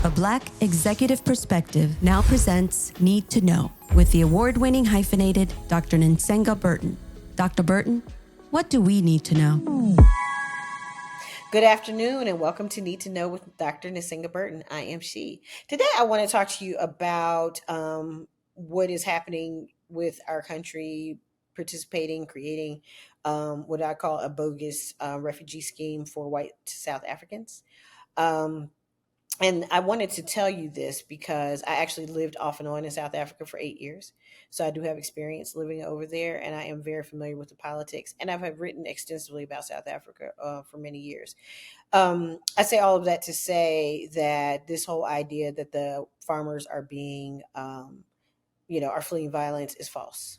A Black executive perspective now presents Need to Know with the award-winning hyphenated Dr. Nsenga Burton. Dr. Burton, what do we need to know? Good afternoon and welcome to Need to Know with Dr. Nsenga Burton. I am she. Today I want to talk to you about what is happening with our country participating, creating what I call a bogus refugee scheme for white South Africans. And I wanted to tell you this because I actually lived off and on in South Africa for 8 years. So I do have experience living over there and I am very familiar with the politics. And I've written extensively about South Africa for many years. I say all of that to say that this whole idea that the farmers are being, are fleeing violence is false.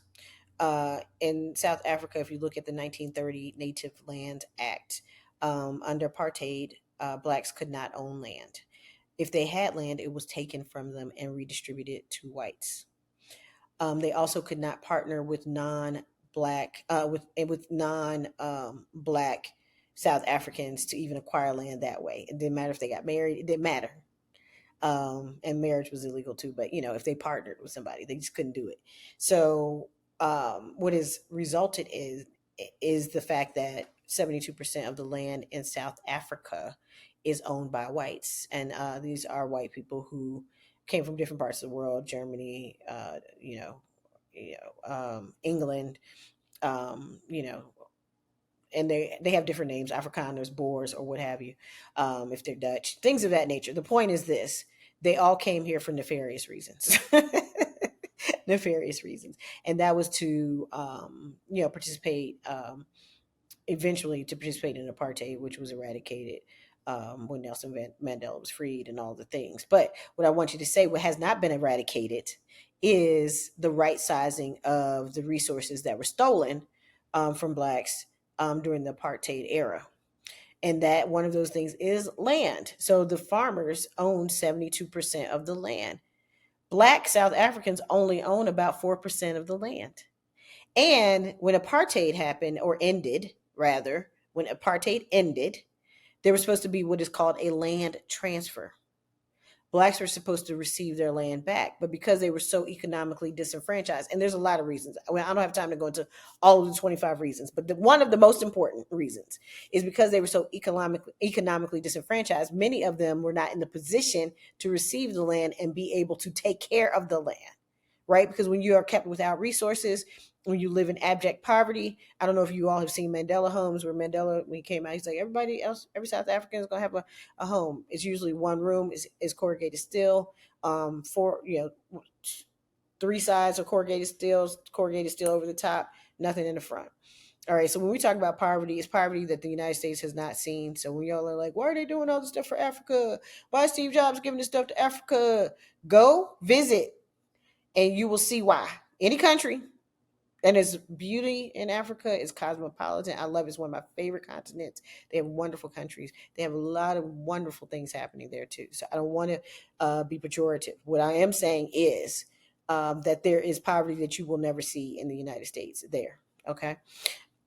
In South Africa, if you look at the 1930 Native Land Act, under apartheid, blacks could not own land. If they had land, it was taken from them and redistributed to whites. They also could not partner with non-black black South Africans to even acquire land that way. It didn't matter if they got married; it didn't matter. And marriage was illegal too. But if they partnered with somebody, they just couldn't do it. So what has resulted is the fact that 72% of the land in South Africa is owned by whites, and these are white people who came from different parts of the world: Germany, England, and they have different names: Afrikaners, Boers, or what have you, if they're Dutch, things of that nature. The point is this: they all came here for nefarious reasons. Nefarious reasons, and that was to participate eventually to participate in apartheid, which was eradicated when Nelson Mandela was freed and all the things. But what I want you to say, what has not been eradicated, is the right sizing of the resources that were stolen from blacks during the apartheid era. And that one of those things is land. So the farmers own 72% of the land. Black South Africans only own about 4% of the land. And when apartheid happened, or ended, rather, when apartheid ended, there was supposed to be what is called a land transfer. Blacks were supposed to receive their land back, but because they were so economically disenfranchised, and there's a lot of reasons. I don't have time to go into all of the 25 reasons, but one of the most important reasons is because they were so economically disenfranchised, many of them were not in the position to receive the land and be able to take care of the land, right? Because when you are kept without resources, when you live in abject poverty, I don't know if you all have seen Mandela homes, where Mandela, when he came out, he's like, everybody else, every South African is going to have a home. It's usually one room, is corrugated steel, three sides of corrugated steel over the top, nothing in the front. All right, so when we talk about poverty, it's poverty that the United States has not seen. So when y'all are like, why are they doing all this stuff for Africa? Why is Steve Jobs giving this stuff to Africa? Go visit and you will see why. Any country. And its beauty in Africa is cosmopolitan. I love it. It's one of my favorite continents. They have wonderful countries. They have a lot of wonderful things happening there too. So I don't want to be pejorative. What I am saying is that there is poverty that you will never see in the United States there. Okay.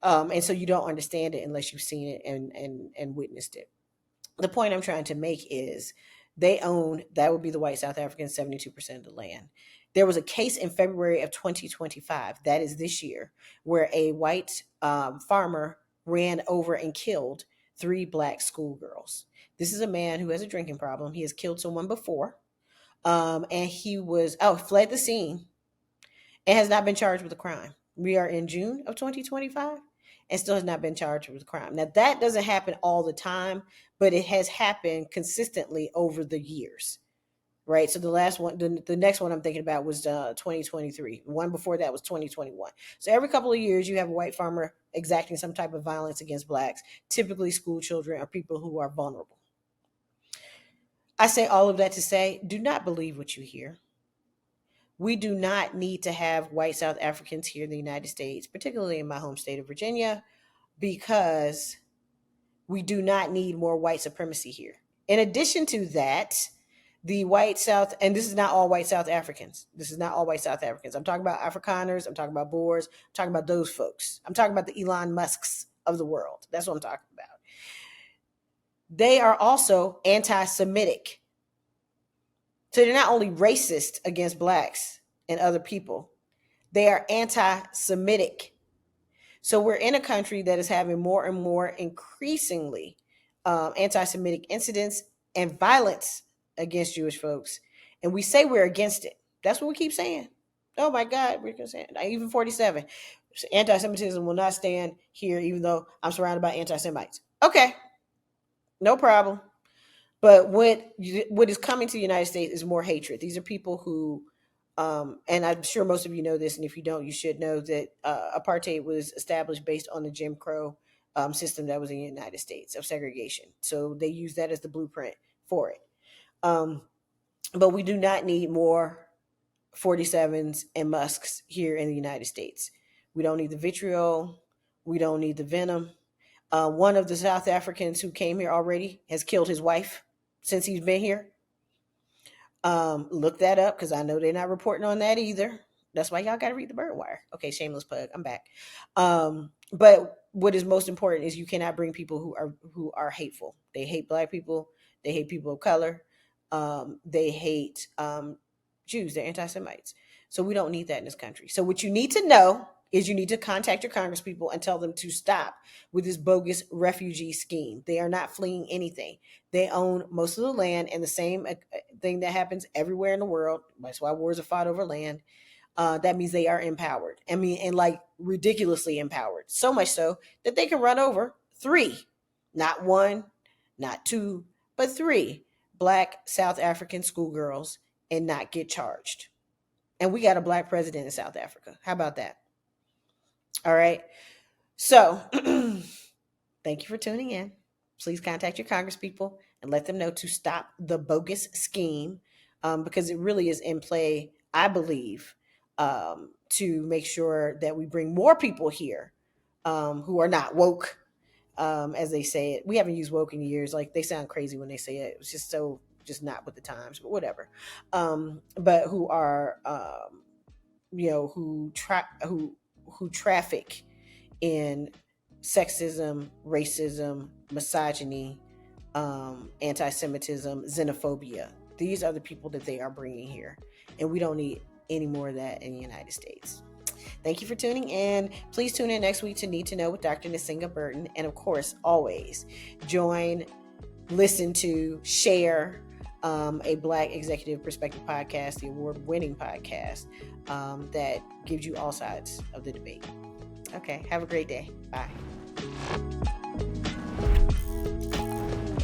And so you don't understand it unless you've seen it and witnessed it. The point I'm trying to make is they own, that would be the white South Africans, 72% of the land. There was a case in February of 2025, that is this year, where a white farmer ran over and killed 3 black schoolgirls. This is a man who has a drinking problem. He has killed someone before, and he fled the scene and has not been charged with a crime. We are in June of 2025 and still has not been charged with a crime. Now, that doesn't happen all the time, but it has happened consistently over the years. Right. So the last one, the next one I'm thinking about was 2023. The one before that was 2021. So every couple of years, you have a white farmer exacting some type of violence against blacks, typically school children or people who are vulnerable. I say all of that to say, do not believe what you hear. We do not need to have white South Africans here in the United States, particularly in my home state of Virginia, because we do not need more white supremacy here. In addition to that, the white South, and this is not all white South Africans. This is not all white South Africans. I'm talking about Afrikaners. I'm talking about Boers. I'm talking about those folks. I'm talking about the Elon Musks of the world. That's what I'm talking about. They are also anti-Semitic. So they're not only racist against blacks and other people, they are anti-Semitic. So we're in a country that is having more and more increasingly anti-Semitic incidents and violence against Jewish folks. And we say we're against it. That's what we keep saying. Oh my God, we're going to say it. Even 47. Anti-Semitism will not stand here, even though I'm surrounded by anti-Semites. Okay, no problem. But what is coming to the United States is more hatred. These are people who, and I'm sure most of you know this, and if you don't, you should know that apartheid was established based on the Jim Crow system that was in the United States of segregation. So they use that as the blueprint for it. But we do not need more 47s and Musks here in the United States. We don't need the vitriol. We don't need the venom. One of the South Africans who came here already has killed his wife since he's been here. Look that up because I know they're not reporting on that either. That's why y'all got to read the Bird Wire. Okay, shameless plug. I'm back. But what is most important is you cannot bring people who are hateful. They hate Black people. They hate people of color. They hate Jews. They're anti-Semites. So we don't need that in this country. So what you need to know is you need to contact your congresspeople and tell them to stop with this bogus refugee scheme. They are not fleeing anything. They own most of the land, and the same thing that happens everywhere in the world. That's why wars are fought over land. That means they are empowered. I mean, and like ridiculously empowered. So much so that they can run over 3, not 1, not 2, but 3 Black South African schoolgirls and not get charged. And we got a Black president in South Africa. How about that? All right. So thank you for tuning in. Please contact your congresspeople and let them know to stop the bogus scheme because it really is in play, I believe, to make sure that we bring more people here who are not woke, as they say it. We haven't used woke in years. Like, they sound crazy when they say it. It's just not with the times, but whatever. But who are, who traffic in sexism, racism, misogyny, anti-Semitism, xenophobia. These are the people that they are bringing here. And we don't need any more of that in the United States. Thank you for tuning in. Please tune in next week to Need to Know with Dr. Nsenga Burton. And of course, always join, listen to, share a Black Executive Perspective podcast, the award-winning podcast that gives you all sides of the debate. Okay, have a great day. Bye.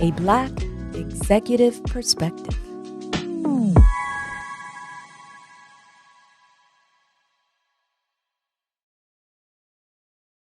A Black Executive Perspective.